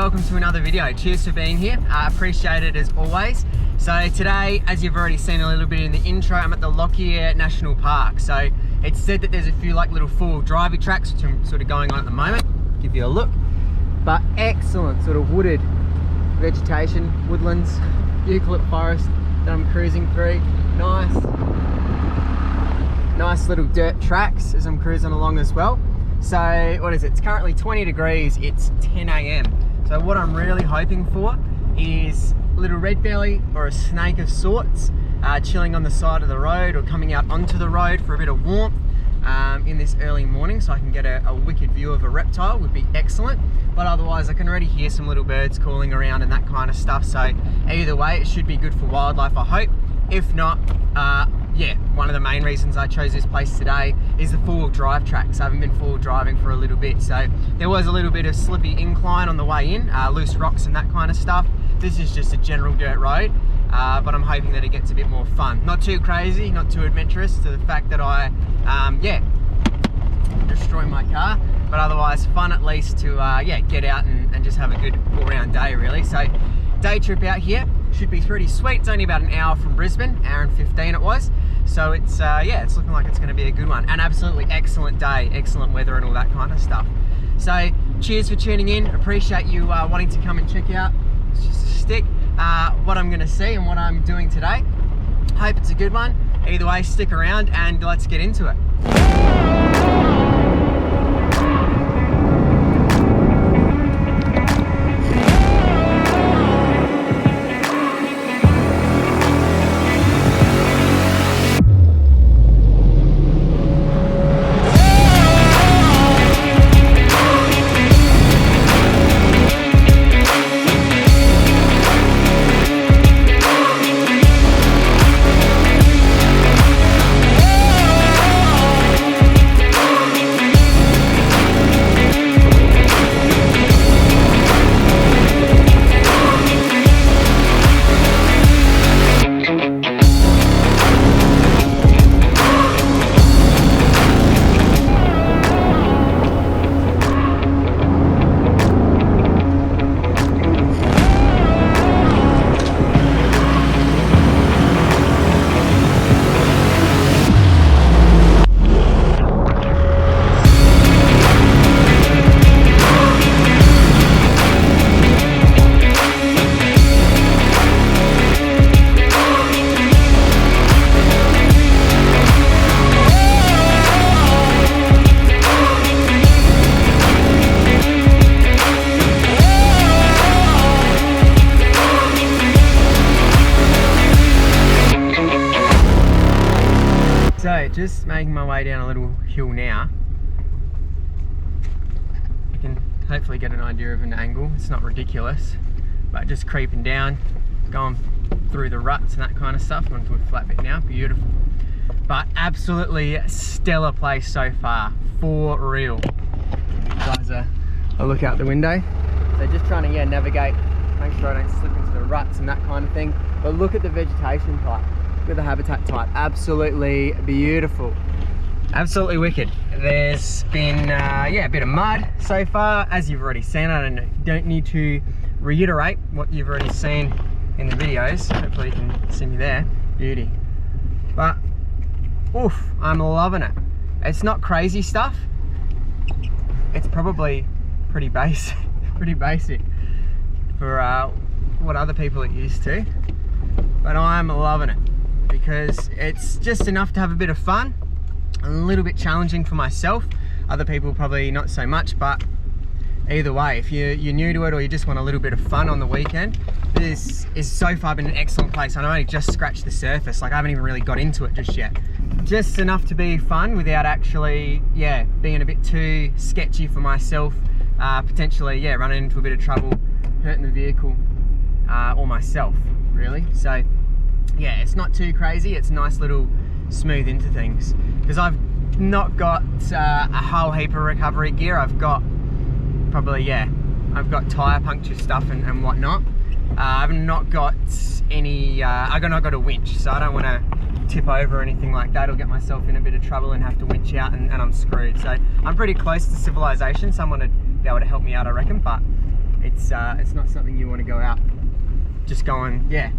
welcome to another video. Cheers for being here. Appreciate it as always. So today, as you've already seen a little bit in the intro, I'm at the Lockyer National Park. So it's said that there's a few like little four-wheel drivey tracks, which I'm sort of going on at the moment. Give you a look. But excellent sort of wooded vegetation, woodlands, eucalypt forest that I'm cruising through. Nice little dirt tracks as I'm cruising along as well. So what is it? It's currently 20 degrees, it's 10 AM. So what I'm really hoping for is a little red belly or a snake of sorts chilling on the side of the road or coming out onto the road for a bit of warmth in this early morning, so I can get a wicked view of a reptile would be excellent. But otherwise I can already hear some little birds calling around and that kind of stuff. So either way, it should be good for wildlife, I hope. If not, yeah, one of the main reasons I chose this place today is the four-wheel drive tracks. I haven't been four-wheel driving for a little bit, so there was a little bit of slippy incline on the way in, loose rocks and that kind of stuff. This is just a general dirt road, but I'm hoping that it gets a bit more fun. Not too crazy, not too adventurous to the fact that I, yeah, destroy my car, but otherwise fun at least to, yeah, get out and just have a good all-round day really. So day trip out here should be pretty sweet. It's only about an hour from Brisbane, hour and 15 it was. So it's, yeah, it's looking like it's gonna be a good one. An absolutely excellent day, excellent weather and all that kind of stuff. So cheers for tuning in. Appreciate you wanting to come and check out, it's just a stick, what I'm gonna see and what I'm doing today. Hope it's a good one. Either way, stick around and let's get into it. So just making my way down a little hill now. You can hopefully get an idea of an angle. It's not ridiculous, but just creeping down, going through the ruts and that kind of stuff. Onto a flat bit now, beautiful. But absolutely stellar place so far, for real. Guys, a look out the window. So just trying to, yeah, navigate, make sure I don't slip into the ruts and that kind of thing. But look at the vegetation type. With the habitat type, absolutely beautiful, absolutely wicked. There's been yeah, a bit of mud so far, as you've already seen. I don't need to reiterate what you've already seen in the videos. Hopefully you can see me there, beauty. But oof, I'm loving it. It's not crazy stuff. It's probably pretty basic, for what other people are used to. But I'm loving it, because it's just enough to have a bit of fun, a little bit challenging for myself. Other people probably not so much, but either way, if you're new to it or you just want a little bit of fun on the weekend, this is so far been an excellent place. I only just scratched the surface, like I haven't even really got into it just yet. Just enough to be fun without actually, yeah, being a bit too sketchy for myself, potentially, yeah, running into a bit of trouble, hurting the vehicle or myself, really. So yeah, it's not too crazy. It's a nice little smooth into things, because I've not got a whole heap of recovery gear. I've got probably, yeah, I've got tyre puncture stuff and whatnot. I've not got any, I've not got a winch, so I don't want to tip over or anything like that or get myself in a bit of trouble and have to winch out and I'm screwed. So I'm pretty close to civilization. Someone would be able to help me out, I reckon, but it's not something you want to go out just going, yeah,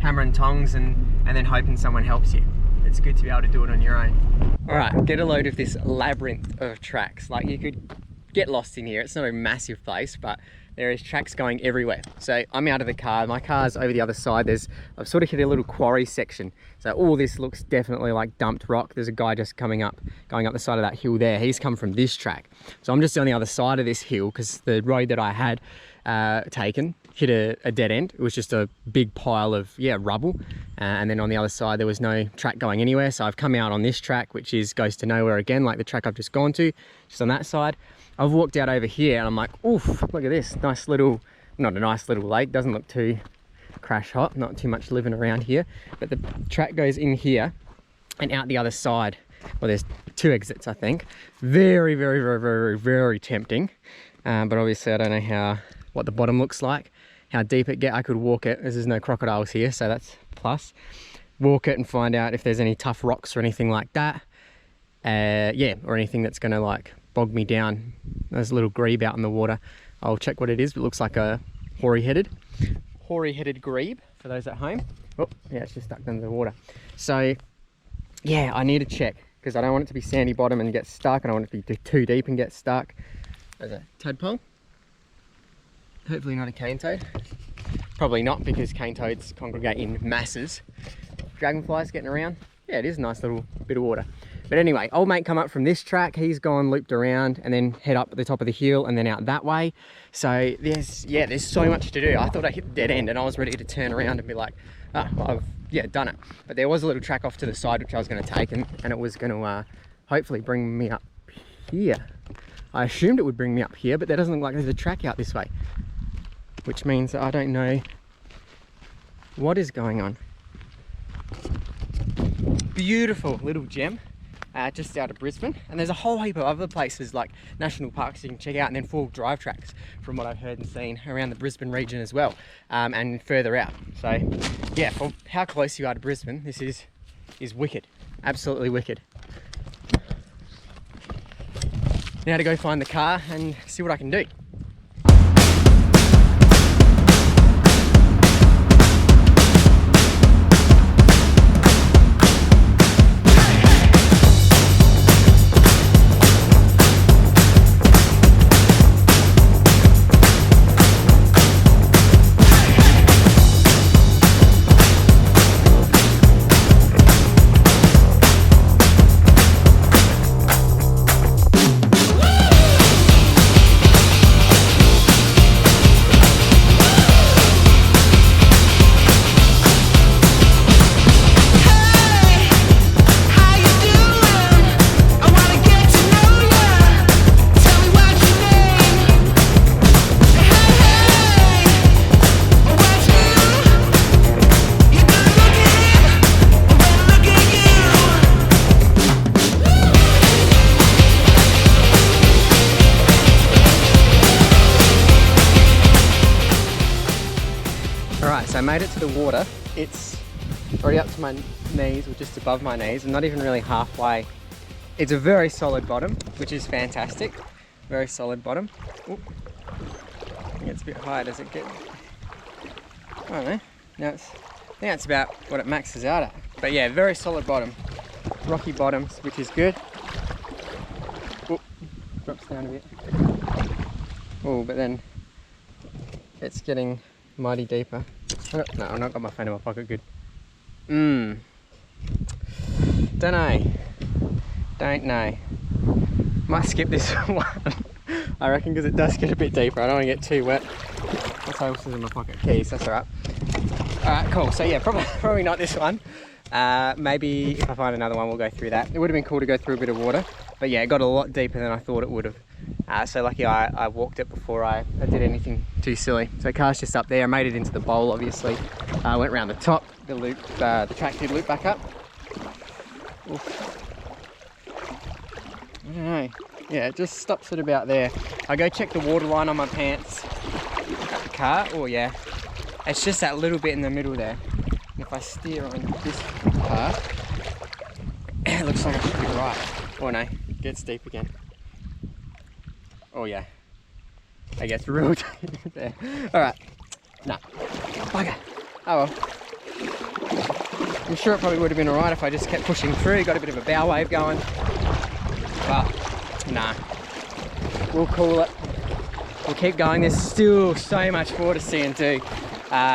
hammering tongs and then hoping someone helps you. It's good to be able to do it on your own. All right, get a load of this labyrinth of tracks. Like, you could get lost in here. It's not a massive place, but there is tracks going everywhere. So I'm out of the car, my car's over the other side. I've sort of hit a little quarry section. So all this looks definitely like dumped rock. There's a guy just going up the side of that hill there. He's come from this track. So I'm just on the other side of this hill because the road that I had taken hit a dead end. It was just a big pile of, yeah, rubble. And then on the other side, there was no track going anywhere. So I've come out on this track, which goes to nowhere again, like the track I've just gone to, just on that side. I've walked out over here and I'm like, oof, look at this nice little, not a nice little lake, doesn't look too crash hot, not too much living around here, but the track goes in here and out the other side. Well, there's 2 exits, I think. Very, very, very, very, very tempting. But obviously I don't know what the bottom looks like, how deep it gets. I could walk it, as there's no crocodiles here, so that's plus. Walk it and find out if there's any tough rocks or anything like that. Yeah, or anything that's gonna like bog me down. There's a little grebe out in the water. I'll check what it is, but it looks like a hoary-headed grebe for those at home. Oh, yeah, it's just stuck under the water. So yeah, I need to check because I don't want it to be sandy bottom and get stuck. I don't want it to be too deep and get stuck. There's a tadpole. Hopefully not a cane toad. Probably not, because cane toads congregate in masses. Dragonflies getting around. Yeah, it is a nice little bit of water. But anyway, old mate come up from this track. He's gone looped around and then head up at the top of the hill and then out that way. So there's so much to do. I thought I hit the dead end and I was ready to turn around and be like, oh, well, I've done it. But there was a little track off to the side which I was going to take, and it was going to hopefully bring me up here. I assumed it would bring me up here, but there doesn't look like there's a track out this way, which means that I don't know what is going on. Beautiful little gem. Just out of Brisbane, and there's a whole heap of other places like national parks you can check out, and then 4-wheel drive tracks from what I've heard and seen around the Brisbane region as well, and further out. So yeah, for how close you are to Brisbane, this is wicked, absolutely wicked. Now to go find the car and see what I can do. So I made it to the water. It's already up to my knees, or just above my knees, and not even really halfway. It's a very solid bottom, which is fantastic. Very solid bottom. Oop. It gets a bit higher, does it get? I don't know. Now I think that's about what it maxes out at. But yeah, very solid bottom. Rocky bottoms, which is good. Oop. Drops down a bit. Oh, but then it's getting mighty deeper. No, I've not got my phone in my pocket, good. Don't know. Might skip this one, I reckon, because it does get a bit deeper. I don't want to get too wet. What's else is in my pocket? Keys, that's alright. Alright, cool. So yeah, probably not this one. Maybe if I find another one, we'll go through that. It would have been cool to go through a bit of water, but yeah, it got a lot deeper than I thought it would have. So lucky I walked it before I did anything too silly. So car's just up there. I made it into the bowl, obviously. Went around the top. The loop, the track did loop back up. Oof. I don't know. Yeah, it just stops at about there. I go check the water line on my pants at the car. Oh yeah, it's just that little bit in the middle there. And if I steer on this part, it looks like I should be right. Oh no, it gets deep again. Oh yeah. It gets real there. All right, no, bugger. Oh well. I'm sure it probably would have been all right if I just kept pushing through. Got a bit of a bow wave going, but nah, we'll call it. We'll keep going. There's still so much more to see and do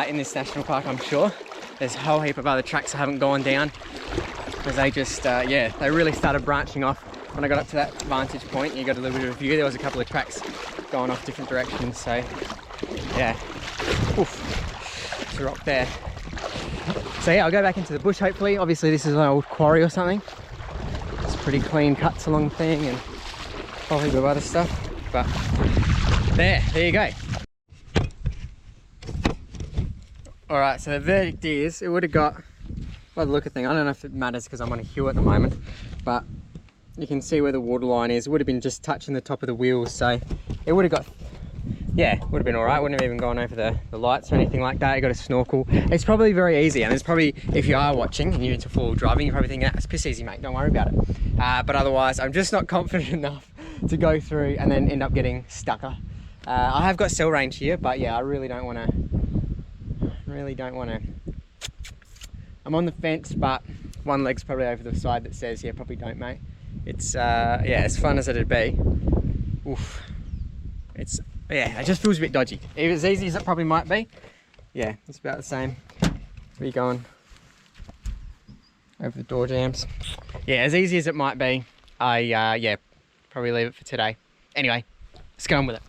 in this national park, I'm sure. There's a whole heap of other tracks I haven't gone down, because they just, yeah, they really started branching off. When I got up to that vantage point, you got a little bit of a view. There was a couple of tracks going off different directions, so yeah. Oof, it's a rock there. So yeah, I'll go back into the bush hopefully. Obviously this is an old quarry or something. It's pretty clean cuts along the thing and probably with other stuff, but there you go. All right, so the verdict is, it would have got, by the look of thing, I don't know if it matters because I'm on a hill at the moment, but you can see where the water line is. It would have been just touching the top of the wheels, so it would have got, yeah, would have been all right. Wouldn't have even gone over the lights or anything like that. You got a snorkel. It's probably very easy, and it's probably, if you are watching and you're into full driving, you're probably thinking, it's piss easy, mate, don't worry about it. But otherwise, I'm just not confident enough to go through and then end up getting stucker. I have got cell range here, but yeah, I really don't want to, I'm on the fence, but one leg's probably over the side that says, yeah, probably don't, mate. It's, yeah, as fun as it'd be, oof, it's, yeah, it just feels a bit dodgy. Even as easy as it probably might be, yeah, it's about the same. Where are you going? Over the door jams. Yeah, as easy as it might be, yeah, probably leave it for today. Anyway, let's get on with it.